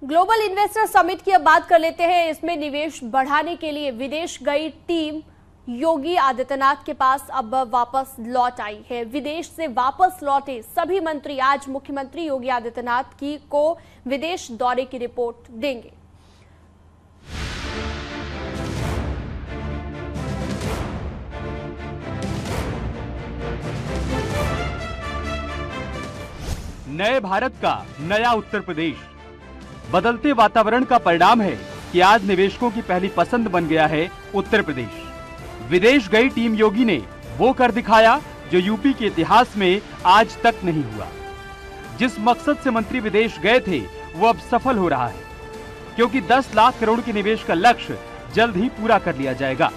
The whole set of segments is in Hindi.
ग्लोबल इन्वेस्टर समिट की अब बात कर लेते हैं। इसमें निवेश बढ़ाने के लिए विदेश गई टीम योगी आदित्यनाथ के पास अब वापस लौट आई है। विदेश से वापस लौटे सभी मंत्री आज मुख्यमंत्री योगी आदित्यनाथ को विदेश दौरे की रिपोर्ट देंगे। नए भारत का नया उत्तर प्रदेश बदलते वातावरण का परिणाम है कि आज निवेशकों की पहली पसंद बन गया है उत्तर प्रदेश। विदेश गई टीम योगी ने वो कर दिखाया जो यूपी के इतिहास में आज तक नहीं हुआ। जिस मकसद से मंत्री विदेश गए थे वो अब सफल हो रहा है, क्योंकि 10 लाख करोड़ के निवेश का लक्ष्य जल्द ही पूरा कर लिया जाएगा।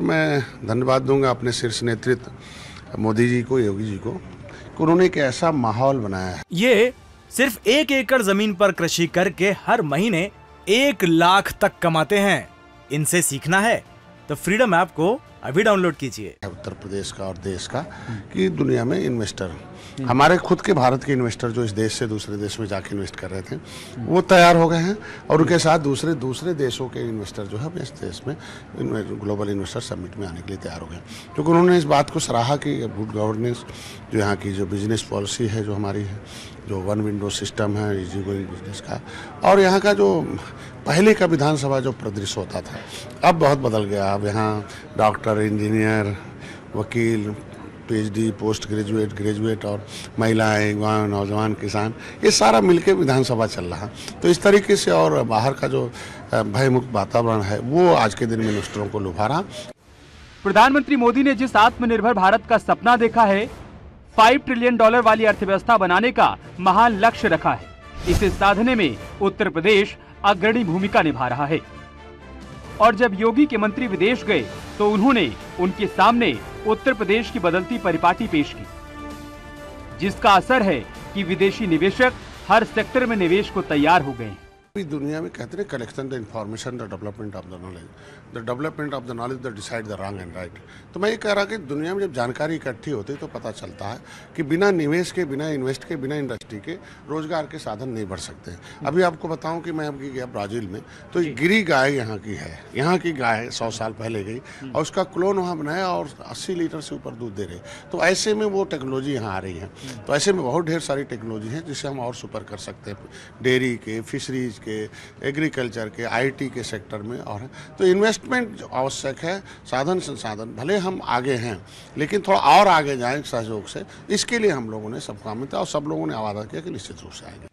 मैं धन्यवाद दूंगा अपने शीर्ष नेतृत्व मोदी जी को, योगी जी को, उन्होंने एक ऐसा माहौल बनाया है। ये सिर्फ 1 एकड़ जमीन पर कृषि करके हर महीने 1 लाख तक कमाते हैं। इनसे सीखना है तो फ्रीडम ऐप को अभी डाउनलोड कीजिए। उत्तर प्रदेश का और देश का कि दुनिया में इन्वेस्टर, हमारे खुद के भारत के इन्वेस्टर जो इस देश से दूसरे देश में जाके इन्वेस्ट कर रहे थे वो तैयार हो गए हैं, और उनके साथ दूसरे देशों के इन्वेस्टर जो है इस देश में ग्लोबल इन्वेस्टर समिट में आने के लिए तैयार हो गए, क्योंकि उन्होंने इस बात को सराहा कि गुड गवर्नेंस, जो यहाँ की जो बिजनेस पॉलिसी है, जो हमारी है, जो वन विंडो सिस्टम है इजी गोइंग बिजनेस का, और यहाँ का जो पहले का विधानसभा जो परिदृश्य होता था अब बहुत बदल गया। अब यहाँ डॉक्टर, इंजीनियर, वकील, पीएचडी, पोस्ट ग्रेजुएट, ग्रेजुएट और महिलाएं, नौजवान, किसान, ये सारा मिलके विधानसभा चल रहा। तो इस तरीके से और बाहर का जो भयमुक्त वातावरण है वो आज के दिन में इन्वेस्टरों को लुभा रहा। प्रधानमंत्री मोदी ने जिस आत्मनिर्भर भारत का सपना देखा है, $5 ट्रिलियन वाली अर्थव्यवस्था बनाने का महान लक्ष्य रखा है, इसे साधने में उत्तर प्रदेश अग्रणी भूमिका निभा रहा है। और जब योगी के मंत्री विदेश गए तो उन्होंने उनके सामने उत्तर प्रदेश की बदलती परिपाटी पेश की, जिसका असर है कि विदेशी निवेशक हर सेक्टर में निवेश को तैयार हो गए हैं। दुनिया में कहते हैं collection the information, the development of the knowledge, the development of the knowledge the decide the wrong and right. तो मैं ये कह रहा कि दुनिया में जब जानकारी इकट्ठी होती है तो पता चलता है कि बिना निवेश के, बिना इन्वेस्ट के, बिना इंडस्ट्री के रोजगार के साधन नहीं बढ़ सकते हैं। अभी आपको बताऊं कि मैं अभी गया ब्राजील में, तो गिरी गाय यहाँ की है, यहाँ की गाय 100 साल पहले गई और उसका क्लोन वहाँ बनाया और 80 लीटर से ऊपर दूध दे रही। तो ऐसे में वो टेक्नोलॉजी यहाँ आ रही है। तो ऐसे में बहुत ढेर सारी टेक्नोलॉजी है जिससे हम और सुपर कर सकते हैं, डेयरी के, फिशरीज के, एग्रीकल्चर के, आईटी के सेक्टर में। और तो इन्वेस्टमेंट आवश्यक है, साधन संसाधन भले हम आगे हैं लेकिन थोड़ा और आगे जाएं सहयोग से। इसके लिए हम लोगों ने सब काम किया और सब लोगों ने वादा किया कि निश्चित रूप से आएंगे।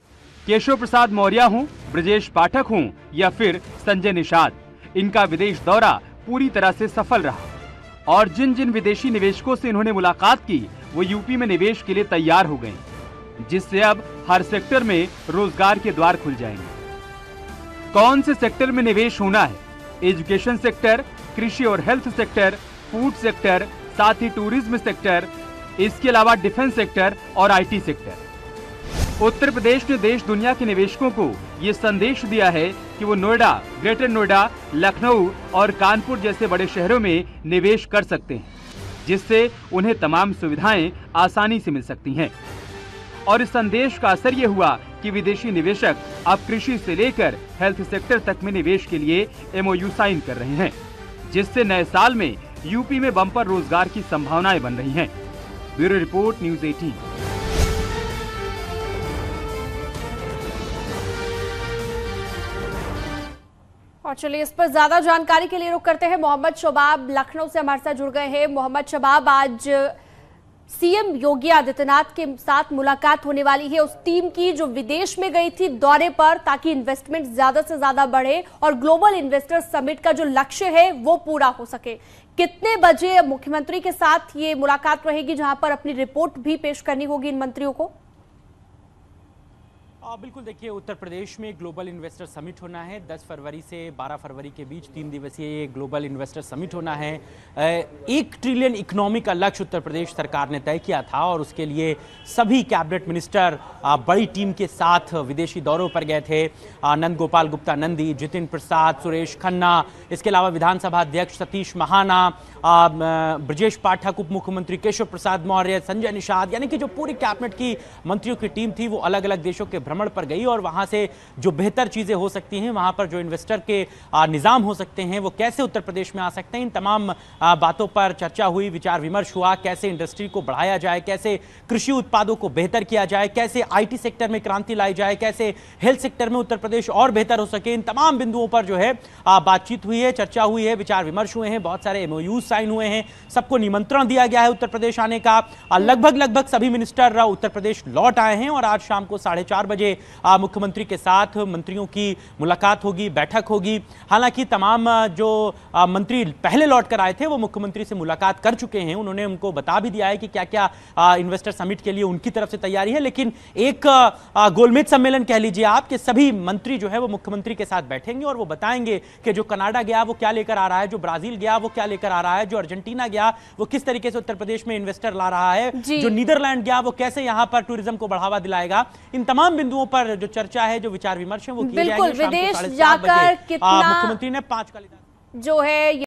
केशव प्रसाद मौर्य हूँ, ब्रजेश पाठक हूँ या फिर संजय निषाद, इनका विदेश दौरा पूरी तरह से सफल रहा। और जिन जिन विदेशी निवेशकों से इन्होंने मुलाकात की वो यूपी में निवेश के लिए तैयार हो गए, जिससे अब हर सेक्टर में रोजगार के द्वार खुल जाएंगे। कौन से सेक्टर में निवेश होना है? एजुकेशन सेक्टर, कृषि और हेल्थ सेक्टर, फूड सेक्टर, साथ ही टूरिज्म सेक्टर, इसके अलावा डिफेंस सेक्टर और आईटी सेक्टर। उत्तर प्रदेश ने देश दुनिया के निवेशकों को ये संदेश दिया है कि वो नोएडा, ग्रेटर नोएडा, लखनऊ और कानपुर जैसे बड़े शहरों में निवेश कर सकते हैं, जिससे उन्हें तमाम सुविधाएं आसानी से मिल सकती हैं। और इस संदेश का असर ये हुआ कि विदेशी निवेशक अब कृषि से लेकर हेल्थ सेक्टर तक में निवेश के लिए MOU साइन कर रहे हैं, जिससे नए साल में यूपी में बम्पर रोजगार की संभावनाएं बन रही हैं। Bureau report, news 18। और चलिए इस पर ज्यादा जानकारी के लिए रुख करते हैं। मोहम्मद शबाब लखनऊ से हमारे साथ जुड़ गए हैं। मोहम्मद शबाब, आज सीएम योगी आदित्यनाथ के साथ मुलाकात होने वाली है उस टीम की जो विदेश में गई थी दौरे पर, ताकि इन्वेस्टमेंट ज्यादा से ज्यादा बढ़े और ग्लोबल इन्वेस्टर समिट का जो लक्ष्य है वो पूरा हो सके। कितने बजे मुख्यमंत्री के साथ ये मुलाकात रहेगी, जहां पर अपनी रिपोर्ट भी पेश करनी होगी इन मंत्रियों को? बिल्कुल, देखिए उत्तर प्रदेश में ग्लोबल इन्वेस्टर समिट होना है। 10 फरवरी से 12 फरवरी के बीच 3 दिवसीय ग्लोबल इन्वेस्टर समिट होना है। 1 ट्रिलियन इकोनॉमी का लक्ष्य उत्तर प्रदेश सरकार ने तय किया था और उसके लिए सभी कैबिनेट मिनिस्टर बड़ी टीम के साथ विदेशी दौरों पर गए थे। नंद गोपाल गुप्ता नंदी, जितिन प्रसाद, सुरेश खन्ना, इसके अलावा विधानसभा अध्यक्ष सतीश महाना, ब्रजेश पाठक, उप मुख्यमंत्री केशव प्रसाद मौर्य, संजय निषाद, यानी कि जो पूरी कैबिनेट की मंत्रियों की टीम थी वो अलग अलग देशों के भ्रमण पर गई और वहां से जो बेहतर चीजें हो सकती हैं, वहां पर जो इन्वेस्टर के निजाम हो सकते हैं, वो कैसे उत्तर प्रदेश में आ सकते हैं, इन तमाम बातों पर चर्चा हुई, विचार विमर्श हुआ। कैसे इंडस्ट्री को बढ़ाया जाए, कैसे कृषि उत्पादों को बेहतर किया जाए, कैसे IT सेक्टर में क्रांति लाई जाए, कैसे हेल्थ सेक्टर में उत्तर प्रदेश और बेहतर हो सके, इन तमाम बिंदुओं पर जो है बातचीत हुई है, चर्चा हुई है, विचार विमर्श हुए हैं, बहुत सारे MOU साइन हुए हैं, सबको निमंत्रण दिया गया है उत्तर प्रदेश आने का। लगभग सभी मिनिस्टर उत्तर प्रदेश लौट आए हैं और आज शाम को 4:30 बजे मुख्यमंत्री के साथ मंत्रियों की मुलाकात होगी, बैठक होगी। हालांकि तमाम जो मंत्री पहले लौट कर आए थे वो मुख्यमंत्री से मुलाकात कर चुके हैं, उन्होंने उनको बता भी दिया है कि क्या क्या इन्वेस्टर समिट के लिए उनकी तरफ से तैयारी है। लेकिन एक गोलमेज सम्मेलन कह लीजिए आप कि सभी मंत्री जो है वो मुख्यमंत्री के साथ बैठेंगे और वो बताएंगे कि जो कनाडा गया वो क्या लेकर आ रहा है, जो ब्राजील गया वो क्या लेकर आ रहा है, जो अर्जेंटीना गया वो किस तरीके से उत्तर प्रदेश में इन्वेस्टर ला रहा है, जो नीदरलैंड गया वो कैसे यहां पर टूरिज्म को बढ़ावा दिलाएगा। इन तमाम बिंदुओं पर जो चर्चा है, जो विचार विमर्श है वो किए जाएंगे। विदेश जाकर कितना मुख्यमंत्री ने 5 का जो है